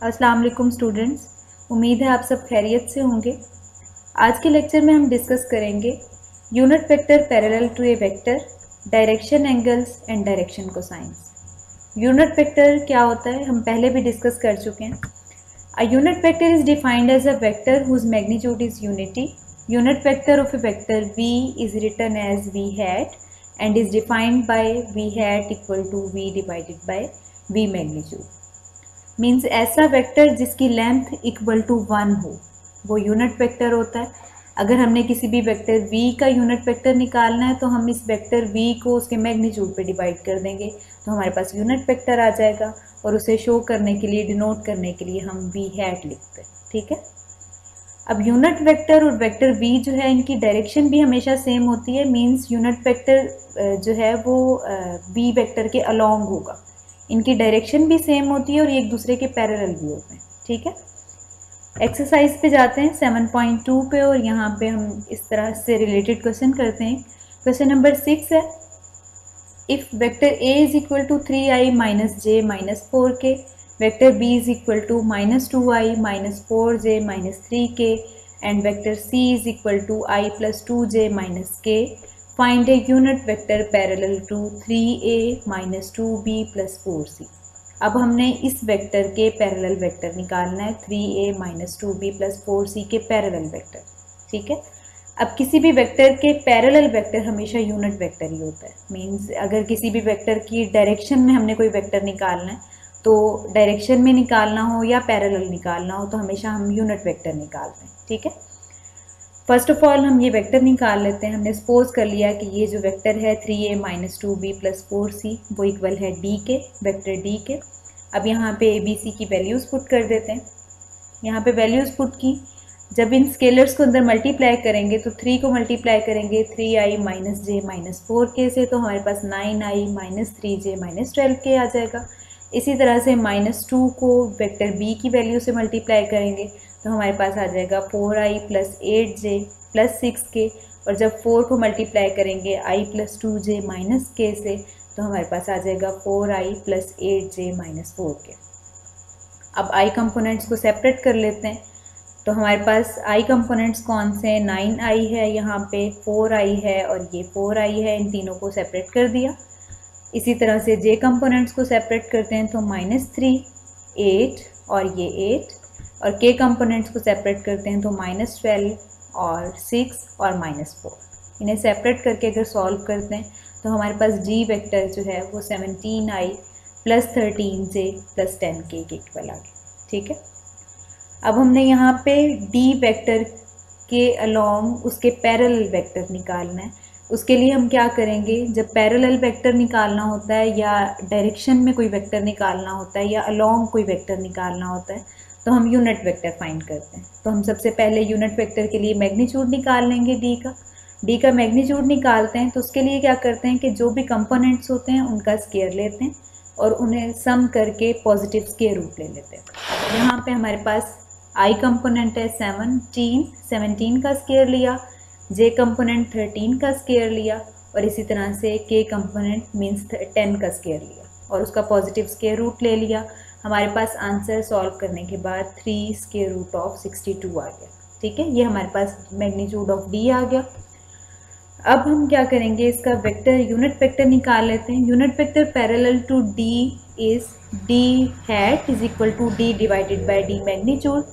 अस्सलाम वालेकुम स्टूडेंट्स, उम्मीद है आप सब खैरियत से होंगे। आज के लेक्चर में हम डिस्कस करेंगे unit vector parallel to a vector, direction angles and direction cosines. Unit vector क्या होता है हम पहले भी डिस्कस कर चुके हैं। A unit vector is defined as a vector whose magnitude is unity. Unit vector of a vector v is written as v hat and is defined by v hat equal to v divided by v magnitude। Means ऐसा vector जिसकी length equal to 1 हो वो unit vector होता है। अगर हमने किसी भी वेक्टर v का यूनिट वेक्टर निकालना है तो हम इस वेक्टर v को उसके मैग्नीट्यूड पे डिवाइड कर देंगे तो हमारे पास यूनिट वेक्टर आ जाएगा और उसे शो करने के लिए, डिनोट करने के लिए हम v हैट लिखते हैं। ठीक है। अब यूनिट वेक्टर और वेक्टर v जो है इनकी डायरेक्शन भी हमेशा सेम होती है। मीन्स यूनिट वेक्टर जो है वो v वेक्टर के अलोंग होगा, इनकी डायरेक्शन भी सेम होती है और एक दूसरे के पैरेलल भी होते हैं। ठीक है। एक्सरसाइज पे जाते हैं 7.2 पे और यहाँ पे हम इस तरह से रिलेटेड क्वेश्चन करते हैं। क्वेश्चन नंबर 6 है, if vector a is equal to 3i minus J minus 4k, vector b is equal to minus 2i minus 4j minus 3k and vector c is equal to i plus 2j minus k, find a unit vector parallel to 3a minus 2b plus 4c। अब हमने इस vector के parallel vector निकालना है, 3a minus 2b plus 4c के parallel vector. ठीक है। अब किसी भी वेक्टर के पैरेलल वेक्टर हमेशा यूनिट वेक्टर ही होता है। मीन्स अगर किसी भी वेक्टर की डायरेक्शन में हमने कोई वेक्टर निकालना है तो डायरेक्शन में निकालना हो या पैरेलल निकालना हो तो हमेशा हम यूनिट वेक्टर निकालते हैं। ठीक है। फर्स्ट ऑफ ऑल हम ये वेक्टर निकाल लेते हैं। हमने सपोज कर लिया कि ये जो वेक्टर है 3a minus 2b plus 4c वो इक्वल है d के, वेक्टर d के। अब यहाँ पे a b c की वैल्यूज़ पुट कर देते हैं। यहाँ पे वैल्यूज़ पुट की, जब इन स्केलर्स को अंदर मल्टीप्लाई करेंगे तो 3 को मल्टीप्लाई करेंगे 3i minus J minus 4k से तो हमारे पास 9i minus 3j minus 12k आ जाएगा। इसी तरह से माइनस 2 को वेक्टर b की वैल्यू से मल्टीप्लाई करेंगे तो हमारे पास आ जाएगा 4i plus 8j plus 6k और जब 4 को मल्टीप्लाई करेंगे i plus 2j minus k से तो हमारे पास आ जाएगा 4i plus 8j minus 4k। अब i कंपोनेंट्स को सेपरेट कर लेते हैं तो हमारे पास i कंपोनेंट्स कौन से हैं, 9i है, यहाँ पे 4i है और ये 4i है। इन तीनों को सेपरेट कर दिया। इसी तरह से j कंपोनेंट्स को सेपरेट करते हैं तो -3, 8 और ये 8 और k कंपोनेंट्स को सेपरेट करते हैं तो -12 और 6 और -4। इन्हें सेपरेट करके अगर सॉल्व करते हैं तो हमारे पास d वेक्टर जो है वो 17i plus 13j plus 10k के इक्वल आ गया। ठीक है। अब हमने यहाँ पे d वेक्टर के अलोंग उसके पैरेलल वेक्टर निकालना है। उसके लिए हम क्या करेंगे, जब पैरेलल वेक्टर निकालना होता है या डायरेक्शन में कोई वेक्टर निकालना होता है या अलोंग कोई वेक्टर निकालना होता है तो हम यूनिट वेक्टर फाइंड करते हैं। तो हम सबसे पहले यूनिट वेक्टर के लिए मैग्नीट्यूड निकाल लेंगे d का मैग्नीट्यूड निकालते हैं तो उसके लिए क्या करते हैं कि जो भी कंपोनेंट्स होते हैं उनका स्क्वायर लेते हैं और उन्हें सम करके पॉजिटिव स्क्वायर रूट ले लेते हैं। यहाँ पे हमारे पास i कंपोनेंट है 17 का स्क्वायर लिया, j कंपोनेंट 13 का स्क्वायर लिया और इसी तरह से k कंपोनेंट मीन्स 10 का स्क्वायर लिया और उसका पॉजिटिव स्क्वायर रूट ले लिया। हमारे पास आंसर सॉल्व करने के बाद 3 स्क्वायर रूट ऑफ 62 आ गया। ठीक है। ये हमारे पास मैग्नीट्यूड ऑफ d आ गया। अब हम क्या करेंगे, इसका वेक्टर यूनिट वेक्टर निकाल लेते हैं। Unit vector parallel to d is d hat is equal to d divided by d magnitude.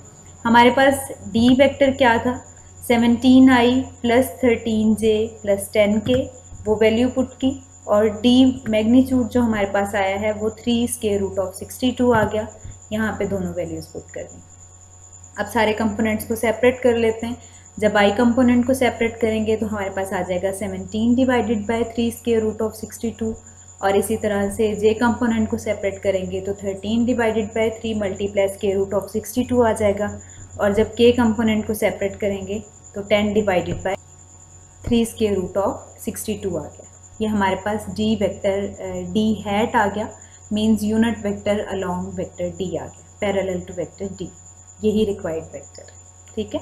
हमारे पास d वेक्टर क्या था, 17i plus 13j plus 10k, वो वैल्यू पुट की और d मैग्नीट्यूड जो हमारे पास आया है वो 3 स्क्वायर रूट ऑफ 62 आ गया। यहाँ पे दोनों वैल्यूज़ पुट कर दी। अब सारे कंपोनेंट्स को सेपरेट कर लेते हैं। जब i कंपोनेंट को सेपरेट करेंगे तो हमारे पास आ जाएगा 17 divided by 3 square root of 62 और इसी तरह से j कंपोनेंट को सेपरेट करेंगे तो 13 divided by 3 multiply square root of 62 आ जाएगा और जब k कंपोनेंट को सेपरेट करेंगे तो 10 divided by 3 square root of 62 आ गया। ये हमारे पास d वेक्टर d हैट आ गया। Means unit vector along vector d आ गया, पैरेलल टू वेक्टर d, यही रिक्वायर्ड वेक्टर। ठीक है।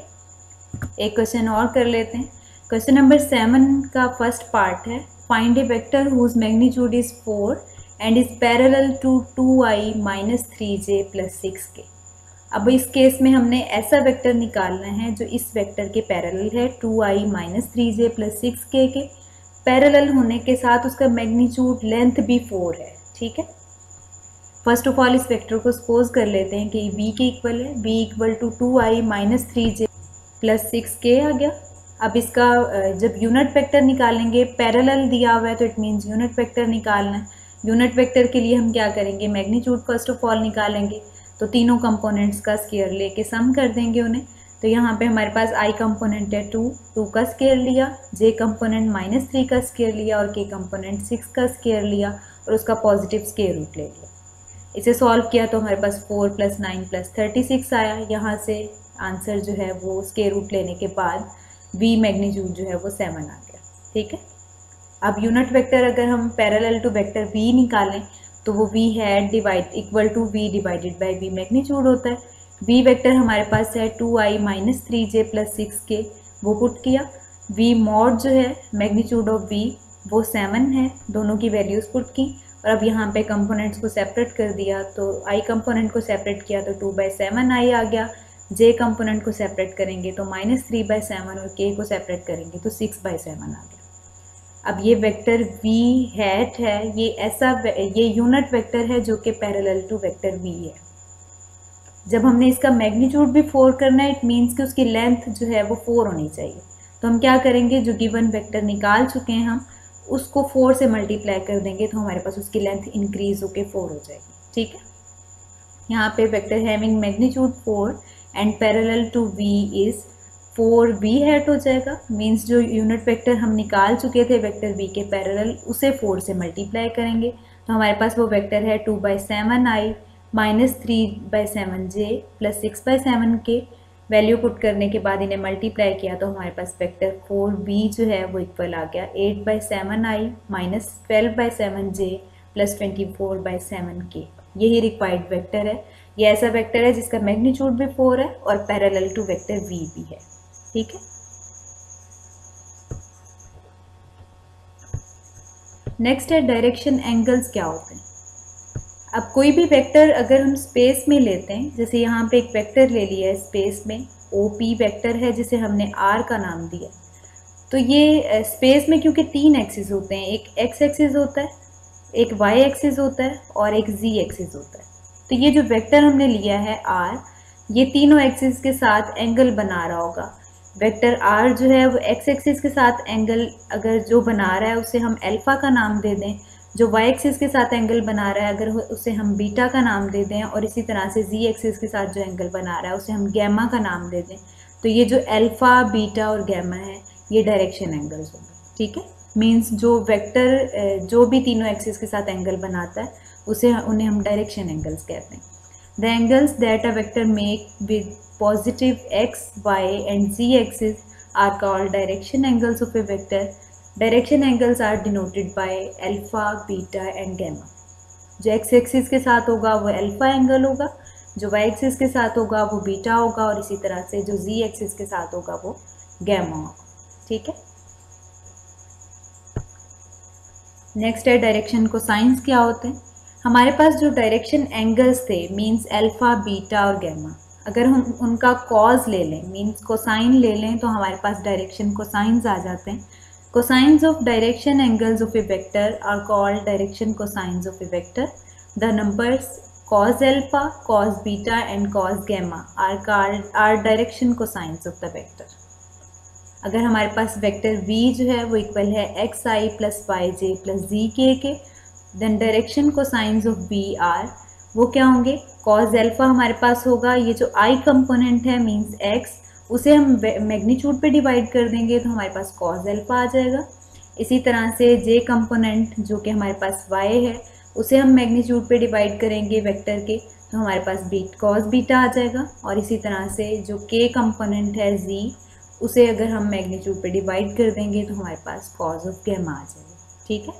एक क्वेश्चन और कर लेते हैं। क्वेश्चन नंबर 7 का फर्स्ट पार्ट है, find a vector whose magnitude is 4 and is parallel to 2i minus 3j plus 6k। अब इस केस में हमने ऐसा वेक्टर निकालना है जो इस वेक्टर के पैरेलल है 2i minus 3j plus 6k के पैरेलल होने के साथ उसका मैग्नीट्यूड लेंथ भी 4 है। ठीक है, फर्स्ट ऑफ ऑल इस वेक्टर को सपोज कर लेते हैं कि v के इक्वल है, v equal to 2i minus 3j plus 6k आ गया। अब इसका जब यूनिट वेक्टर निकालेंगे, पैरेलल दिया हुआ है तो इट मीन्स यूनिट वेक्टर निकालना है। यूनिट वेक्टर के लिए हम क्या करेंगे, मैग्नीट्यूड फर्स्ट ऑफ ऑल निकालेंगे, तो तीनों कंपोनेंट्स का स्केयर लेके सम कर देंगे उन्हें। तो यहाँ पे हमारे पास i कंपोनेंट है 2 का स्केयर लिया, j कंपोनेंट माइनस 3 का स्केयर लिया और k कंपोनेंट 6 का स्केयर लिया और उसका पॉजिटिव स्केयर रूट ले लिया। इसे सॉल्व किया तो हमारे पास 4 + 9 + 36 आया। यहाँ से आंसर जो है वो स्केयर रूट लेने के बाद v मैग्नीट्यूड जो है वो 7 आ गया। ठीक है, अब यूनिट वेक्टर अगर हम पैरेलल टू वेक्टर v निकालें तो वो v hat divide equal to v divided by v magnitude होता है। v वेक्टर हमारे पास है 2i minus 3j plus 6k, वो पुट किया। v मॉड जो है मैग्नीट्यूड ऑफ v वो 7 है, दोनों की वैल्यूज़ पुट की और अब यहाँ पे कंपोनेंट्स को सेपरेट कर दिया। तो i कंपोनेंट को सेपरेट किया तो 2/7 i आ गया, j कंपोनेंट को सेपरेट करेंगे तो -3/7 और k को सेपरेट करेंगे तो 6/7 आ गया। अब ये वेक्टर v हैट है, ये यूनिट वेक्टर है जो कि पैरेलल टू वेक्टर v है। जब हमने इसका मैग्नीट्यूड भी 4 करना है, इट मीन्स कि उसकी लेंथ जो है वो 4 होनी चाहिए। तो हम क्या करेंगे, जो गिवन वेक्टर निकाल चुके हैं हम उसको 4 से मल्टीप्लाई कर देंगे तो हमारे पास उसकी लेंथ इंक्रीज होके 4 हो जाएगी। ठीक है, यहाँ पे vector having magnitude 4 and parallel to v is 4v hat हो जाएगा। मीन्स जो यूनिट वेक्टर हम निकाल चुके थे वेक्टर v के पैरेलल, उसे 4 से मल्टीप्लाई करेंगे तो हमारे पास वो वेक्टर है 2/7i minus 3/7j plus 6/7k। Value put करने के बाद इन्हें मल्टीप्लाई किया तो हमारे पास वेक्टर 4v जो है वो इक्वल आ गया 8/7i minus 12/7j plus 24/7k। यही रिक्वायर्ड वेक्टर है। ये ऐसा वेक्टर है जिसका मैग्नीट्यूड भी 4 है और पैरेलल टू वेक्टर v भी है। ठीक है, नेक्स्ट है डायरेक्शन एंगल्स क्या होते हैं। अब कोई भी वेक्टर अगर हम स्पेस में लेते हैं, जैसे यहाँ पे एक वेक्टर ले लिया है स्पेस में, OP वेक्टर है जिसे हमने R का नाम दिया, तो ये स्पेस में क्योंकि 3 एक्सिस होते हैं, एक x एक्सिस होता है, एक y एक्सिस होता है और एक z एक्सिस होता है। तो ये जो वेक्टर हमने लिया है R, ये तीनों एक्सिस के साथ एंगल बना रहा होगा। वेक्टर R जो है वो x एक्सिस के साथ एंगल अगर जो बना रहा है उसे हम अल्फ़ा का नाम दे दें, जो y एक्सिस के साथ एंगल बना रहा है अगर उसे हम बीटा का नाम दे दें, और इसी तरह से z एक्सिस के साथ जो एंगल बना रहा है उसे हम गैमा का नाम दे दें। तो ये जो अल्फ़ा, बीटा और गैमा है ये डायरेक्शन एंगल्स होंगे। ठीक है, मीन्स जो वेक्टर जो भी तीनों एक्सिस के साथ एंगल बनाता है उन्हें हम डायरेक्शन एंगल्स कहते हैं। The angles that a vector make with positive x, y and z axis are called direction angles of a vector. Direction angles are denoted by alpha, beta and gamma. जो x axis के साथ होगा वो alpha angle होगा, जो y axis के साथ होगा वो बीटा होगा और इसी तरह से जो z एक्सिस के साथ होगा वो गैमा होगा। ठीक है, नेक्स्ट है डायरेक्शन कोसाइंस क्या होते हैं। हमारे पास जो डायरेक्शन एंगल्स थे मींस अल्फा, बीटा और गैमा, अगर हम उनका कॉज ले लें मींस कोसाइन ले लें तो हमारे पास डायरेक्शन कोसाइंस आ जाते हैं। Cosines of direction angles of a vector are called direction cosines of a vector. The numbers cos alpha, cos beta and cos gamma are direction cosines of the vector. अगर हमारे पास vector v जो है वो equal है xi plus yj plus zk के, then direction cosines of v are वो क्या होंगे, cos अल्फा हमारे पास होगा, ये जो i कंपोनेंट है मींस x, उसे हम मैग्नीट्यूड पे डिवाइड कर देंगे तो हमारे पास cos अल्फा आ जाएगा। इसी तरह से j कंपोनेंट जो कि हमारे पास y है उसे हम मैग्नीट्यूड पे डिवाइड करेंगे वेक्टर के तो हमारे पास cos बीटा आ जाएगा। और इसी तरह से जो k कंपोनेंट है z, उसे अगर हम मैग्नीट्यूड पे डिवाइड कर देंगे तो हमारे पास cos ऑफ गैमा आ जाएगा। ठीक है,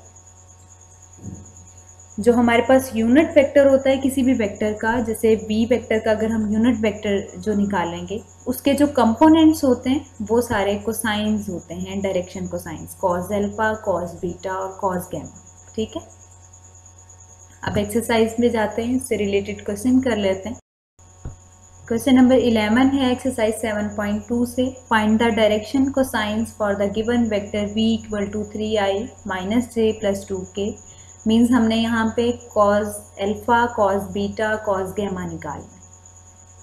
जो हमारे पास यूनिट वेक्टर होता है किसी भी वेक्टर का, जैसे v वेक्टर का अगर हम यूनिट वेक्टर जो निकालेंगे उसके जो कंपोनेंट्स होते हैं वो सारे कोसाइंस होते हैं, direction cosines, cos alpha, cos beta और cos गैमा। ठीक है, अब एक्सरसाइज में जाते हैं, इससे रिलेटेड क्वेश्चन कर लेते हैं। क्वेश्चन नंबर 11 है एक्सरसाइज 7.2 से find the direction cosines for the given vector v equal to 3i minus j plus 2k। Means हमने यहाँ पे cos alpha, cos beta, cos gamma निकालना है।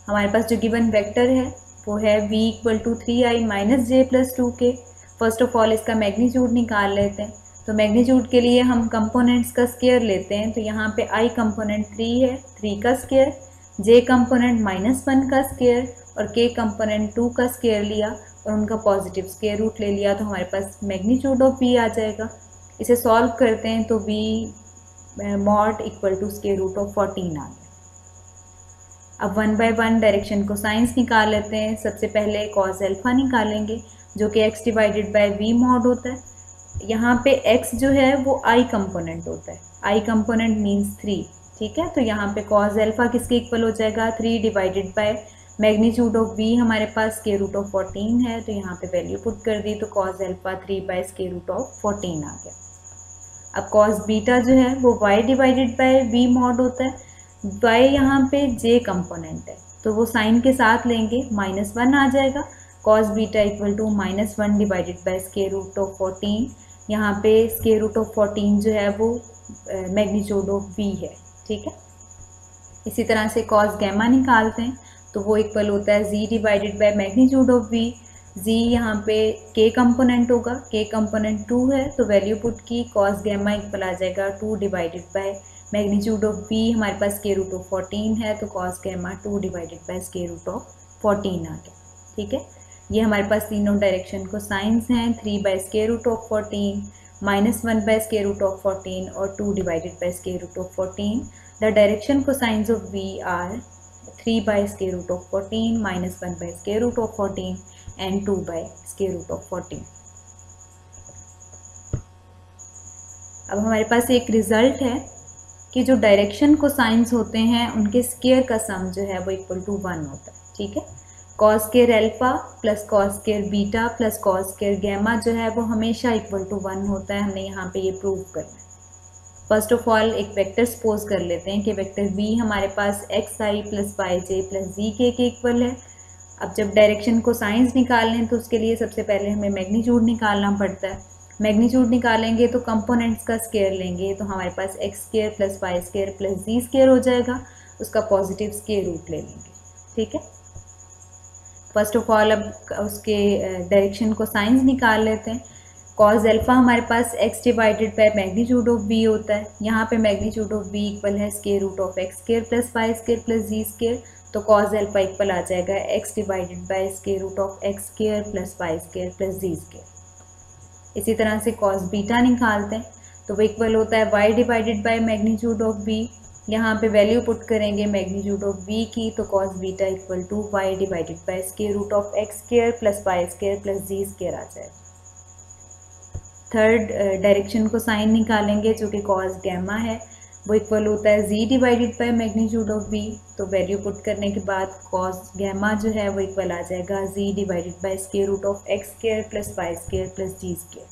हमारे पास जो गिवन वेक्टर है वो है v equal to 3i minus j plus 2k। First of all इसका मैग्नीट्यूड निकाल लेते हैं। तो मैग्नीट्यूड के लिए हम कंपोनेंट्स का स्क्वायर लेते हैं। तो यहाँ पे i कंपोनेंट 3 है, 3 का स्क्वायर, j कंपोनेंट -1 का स्क्वायर और k कंपोनेंट 2 का स्क्वायर लिया और उनका पॉजिटिव स्क्वायर रूट ले लिया। तो हमारे पास मैग्नीट्यूड ऑफ v आ जाएगा। इसे सॉल्व करते हैं तो v mod equal to square root of 14 आ गया। अब 1 बाय 1 डायरेक्शन को साइंस निकाल लेते हैं। सबसे पहले कॉस अल्फ़ा निकालेंगे जो कि x divided by v mod होता है। यहाँ पे x जो है वो i कंपोनेंट होता है, i कंपोनेंट मीन्स 3, ठीक है। तो यहाँ पे कॉस अल्फ़ा किसके इक्वल हो जाएगा, 3 divided by magnitude of v हमारे पास स्क्वायर रूट ऑफ 14 है। तो यहाँ पे वैल्यू पुट कर दी तो cos alpha 3 by square root of 14 आ गया। अब कॉस बीटा जो है वो y divided by v mod होता है। y यहाँ पे j कंपोनेंट है तो वो साइन के साथ लेंगे, -1 आ जाएगा। Cos beta equal to -1 divided by square root of 14। यहाँ पे स्क्वायर रूट ऑफ 14 जो है वो मैग्नीट्यूड ऑफ v है, ठीक है। इसी तरह से कॉस गैमा निकालते हैं तो वो इक्वल होता है z divided by magnitude of v। z यहाँ पे k कंपोनेंट होगा, k कंपोनेंट 2 है तो वैल्यू पुट की, कॉस गैमा इक्वल आ जाएगा 2 divided by magnitude of v हमारे पास स्क्वायर रूट ऑफ 14 है तो cos gamma 2 divided by square root of 14 आ गया, ठीक है। ये हमारे पास तीनों डायरेक्शन को साइंस हैं, 3 by square root of 14, -1 by square root of 14 और 2 divided by square root of 14। The direction cosines of v are 3 by square root of 14, -1 by square root of 14 and 2 by square root of 14। अब हमारे पास एक result है कि जो direction को science होते हैं उनके स्क्वायर का सम जो है वो इक्वल टू 1 होता है, ठीक है। Cos square alpha plus cos square beta plus cos square gamma जो है वो हमेशा इक्वल टू 1 होता है। हमने यहाँ पे ये प्रूव करना है। फर्स्ट ऑफ ऑल एक वेक्टर सपोज कर लेते हैं कि वेक्टर v हमारे पास xi plus yj plus zk के इक्वल है। अब जब डायरेक्शन को साइंस निकालने तो उसके लिए सबसे पहले हमें मैग्नीट्यूड निकालना पड़ता है। मैग्नीट्यूड निकालेंगे तो कंपोनेंट्स का स्क्वायर लेंगे तो हमारे पास x square plus y square plus z square हो जाएगा, उसका पॉजिटिव स्क्वायर रूट ले लेंगे, ठीक है। फर्स्ट ऑफ ऑल अब उसके डायरेक्शन को साइंस निकाल लेते हैं। कॉस अल्फ़ा हमारे पास x divided by magnitude of v होता है। यहाँ पे मैग्नीट्यूड ऑफ v इक्वल है square root of x square plus y square plus z square. तो कॉस अल्फ़ा इक्वल आ जाएगा x divided by square root of x square plus y square plus z square. इसी तरह से cos beta निकालते हैं तो वो इक्वल होता है y divided by magnitude of v। यहाँ पे वैल्यू पुट करेंगे मैग्नीट्यूड ऑफ v की तो cos beta equal to y divided by square root of x square plus y square plus z square आ जाएगा। थर्ड डायरेक्शन को sign निकालेंगे जो कि कॉस गैमा है, वो इक्वल होता है z divided by magnitude of v। तो वैल्यू पुट करने के बाद कॉस गैमा जो है वो इक्वल आ जाएगा z divided by square root of x square plus y square plus z square.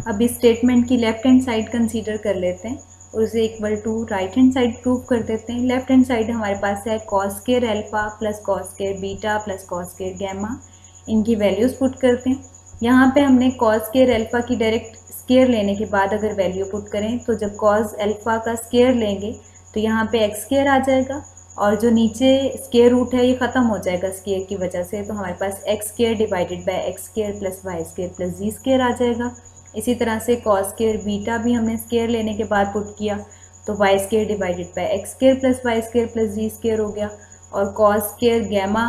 अब इस स्टेटमेंट की लेफ्ट हैंड साइड कंसीडर कर लेते हैं और उसे equal to right hand side prove कर देते हैं। लेफ्ट हैंड साइड हमारे पास है cos square alpha plus cos square beta plus cos square gamma. इनकी वैल्यूज़ पुट करते हैं। यहाँ पे हमने कॉस स्क्वायर अल्फ़ा की डायरेक्ट स्क्वायर लेने के बाद अगर वैल्यू पुट करें तो जब कॉस अल्फ़ा का स्क्वायर लेंगे तो यहाँ पे एक्स स्क्वायर आ जाएगा और जो नीचे स्क्वायर रूट है ये ख़त्म हो जाएगा स्क्वायर की वजह से। तो हमारे पास x square divided by x square plus y square plus z square आ जाएगा। इसी तरह से कॉस स्क्वायर बीटा भी हमने स्क्वायर लेने के बाद पुट किया तो y square divided by x square plus y square plus z square हो गया। और कॉस स्क्वायर गैमा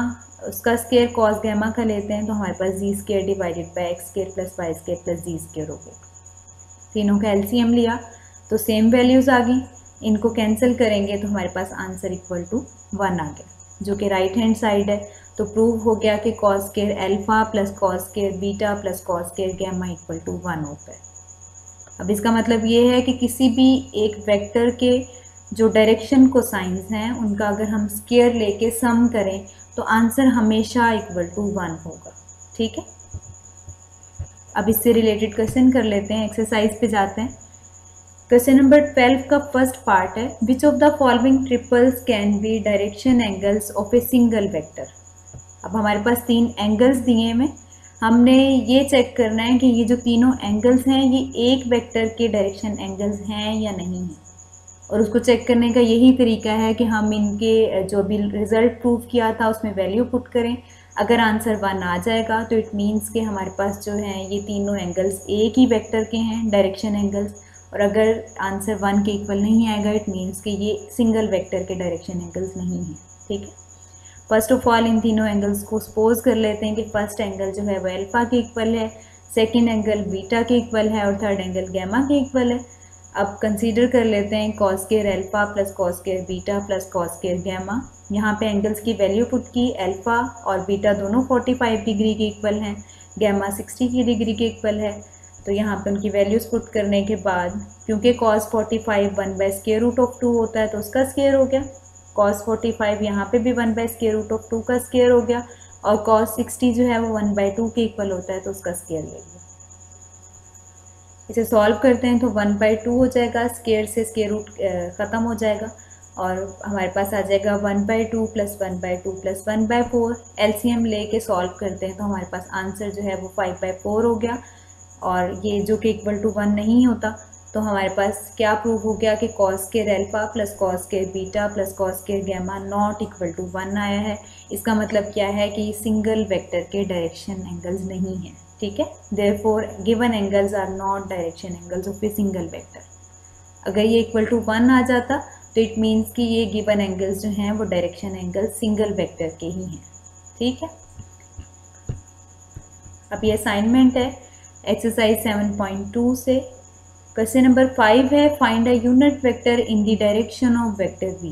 उसका स्क्वायर कॉस गैमा का लेते हैं तो हमारे पास z square divided by x square plus y square plus z square हो गया। तीनों का एलसीएम लिया तो सेम वैल्यूज़ आ गई। इनको कैंसिल करेंगे तो हमारे पास आंसर इक्वल टू 1 आ गया जो कि राइट हैंड साइड है। तो प्रूव हो गया कि cos square alpha plus cos square beta plus cos square gamma equal to 1 होता है। अब इसका मतलब ये है कि किसी भी एक वेक्टर के जो डायरेक्शन कोसाइंस हैं उनका अगर हम स्क्वायर लेके सम करें तो आंसर हमेशा इक्वल टू 1 होगा। ठीक है, अब इससे रिलेटेड क्वेश्चन कर लेते हैं। एक्सरसाइज पे जाते हैं। क्वेश्चन नंबर 12 का फर्स्ट पार्ट है, which of the following triples can be direction angles of a single vector. अब हमारे पास 3 एंगल्स दिए हैं, हमने ये चेक करना है कि ये जो तीनों एंगल्स हैं ये एक वेक्टर के डायरेक्शन एंगल्स हैं या नहीं हैं। और उसको चेक करने का यही तरीका है कि हम इनके जो भी रिजल्ट प्रूव किया था उसमें वैल्यू पुट करें। अगर आंसर 1 आ जाएगा तो इट मीन्स कि हमारे पास जो हैं ये तीनों एंगल्स एक ही वेक्टर के हैं डायरेक्शन एंगल्स। और अगर आंसर 1 के इक्वल नहीं आएगा इट मीन्स कि ये सिंगल वेक्टर के डायरेक्शन एंगल्स नहीं हैं। ठीक है, फर्स्ट ऑफ ऑल इन तीनों एंगल्स को सपोज कर लेते हैं कि फर्स्ट एंगल जो है वो अल्फा के इक्वल है, सेकंड एंगल बीटा के इक्वल है और थर्ड एंगल गैमा के इक्वल है। अब कंसीडर कर लेते हैं cos square alpha plus cos square beta plus cos square gamma. यहाँ पे एंगल्स की वैल्यू पुट की, अल्फा और बीटा दोनों 45 डिग्री के इक्वल हैं, गैमा 60 डिग्री के इक्वल है। तो यहाँ पे उनकी वैल्यूज़ पुट करने के बाद, क्योंकि कॉस 45 1/√2 होता है तो उसका स्क्वायर हो गया, कॉस 45 यहाँ पे भी 1/√2 का स्क्वायर हो गया, और कॉस 60 जो है वो 1/2 के इक्वल होता है तो उसका स्क्वायर ले लिया। इसे सॉल्व करते हैं तो 1/2 हो जाएगा, स्क्वायर से स्क्वायर रूट ख़त्म हो जाएगा और हमारे पास आ जाएगा 1/2 + 1/2 + 1/4। एलसीएम लेके सॉल्व करते हैं तो हमारे पास आंसर जो है वो 5/4 हो गया। और ये जो कि इक्वल टू 1 नहीं होता तो हमारे पास क्या प्रूव हो गया कि cos square alpha plus cos square beta plus cos square gamma not equal to 1 आया है। इसका मतलब क्या है कि सिंगल वेक्टर के डायरेक्शन एंगल्स नहीं हैं। ठीक है, therefore given angles are not direction angles of a single vector. अगर ये इक्वल टू 1 आ जाता तो इट मीन्स कि ये गिवन एंगल्स जो हैं वो डायरेक्शन एंगल्स सिंगल वेक्टर के ही हैं। ठीक है, अब ये असाइनमेंट है एक्सरसाइज 7.2 से। क्वेश्चन नंबर 5 है, find a unit vector in the direction of vector v।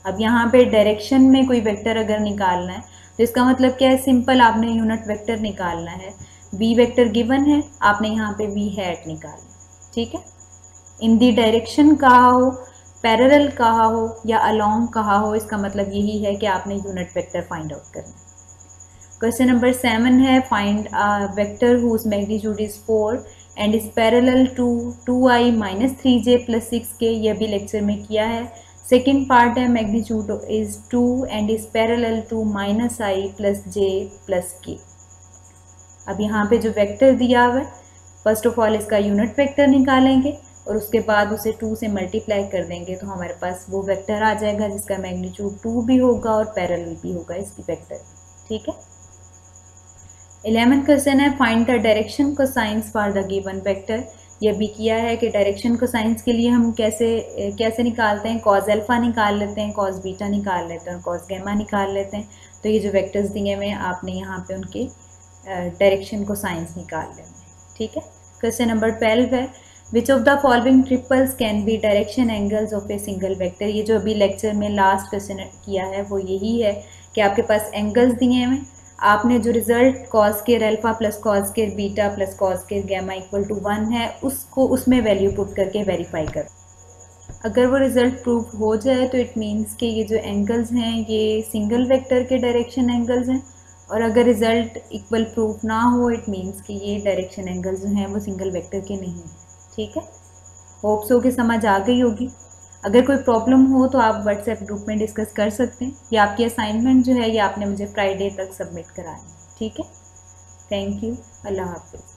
अब यहाँ पे डायरेक्शन में कोई वेक्टर अगर निकालना है तो इसका मतलब क्या है, सिंपल आपने यूनिट वेक्टर निकालना है। v वेक्टर गिवन है, आपने यहाँ पे v हैट निकालना। ठीक है, इन दी डायरेक्शन कहा हो, पैरेलल कहा हो या अलोंग कहा हो, इसका मतलब यही है कि आपने यूनिट वेक्टर फाइंड आउट करना है। क्वेश्चन नंबर 7 है, find a vector whose magnitude is 4 and is parallel to 2i - 3j + 6k। यह भी लेक्चर में किया है। सेकेंड पार्ट है, magnitude is 2 and is parallel to -i + j + k। अब यहाँ पे जो वेक्टर दिया हुआ है, फर्स्ट ऑफ ऑल इसका यूनिट वेक्टर निकालेंगे और उसके बाद उसे 2 से मल्टीप्लाई कर देंगे तो हमारे पास वो वेक्टर आ जाएगा जिसका मैग्नीट्यूड 2 भी होगा और पैरेलल भी होगा इसकी वेक्टर। ठीक है, 11th क्वेश्चन है, find the direction cosines for the given vector. यह भी किया है कि डायरेक्शन कोसाइंस के लिए हम कैसे निकालते हैं, कॉस अल्फा निकाल लेते हैं, कॉस बीटा निकाल लेते हैं और कॉस गैमा निकाल लेते हैं। तो ये जो वेक्टर्स दिए हुए हैं आपने यहाँ पे उनके डायरेक्शन कोसाइंस निकाल लेना है। ठीक है, क्वेश्चन नंबर 12 है, which of the following triples can be direction angles of a single vector. ये जो अभी लेक्चर में लास्ट क्वेश्चन किया है वो यही है कि आपके पास एंगल्स दिए हुए, आपने जो result cos square alpha plus cos square beta plus cos square gamma equal to 1 है उसको उसमें वैल्यू पुट करके वेरीफाई कर। अगर वो रिजल्ट प्रूव हो जाए तो इट मीन्स कि ये जो एंगल्स हैं ये सिंगल वेक्टर के डायरेक्शन एंगल्स हैं, और अगर रिजल्ट इक्वल प्रूफ ना हो इट मीन्स कि ये डायरेक्शन एंगल्स जो हैं वो सिंगल वेक्टर के नहीं हैं। ठीक है, होप सो कि समझ आ गई होगी। अगर कोई प्रॉब्लम हो तो आप व्हाट्सएप ग्रुप में डिस्कस कर सकते हैं, या आपकी असाइनमेंट जो है ये आपने मुझे फ्राइडे तक सबमिट करानी है। ठीक है, थैंक यू, अल्लाह हाफिज़।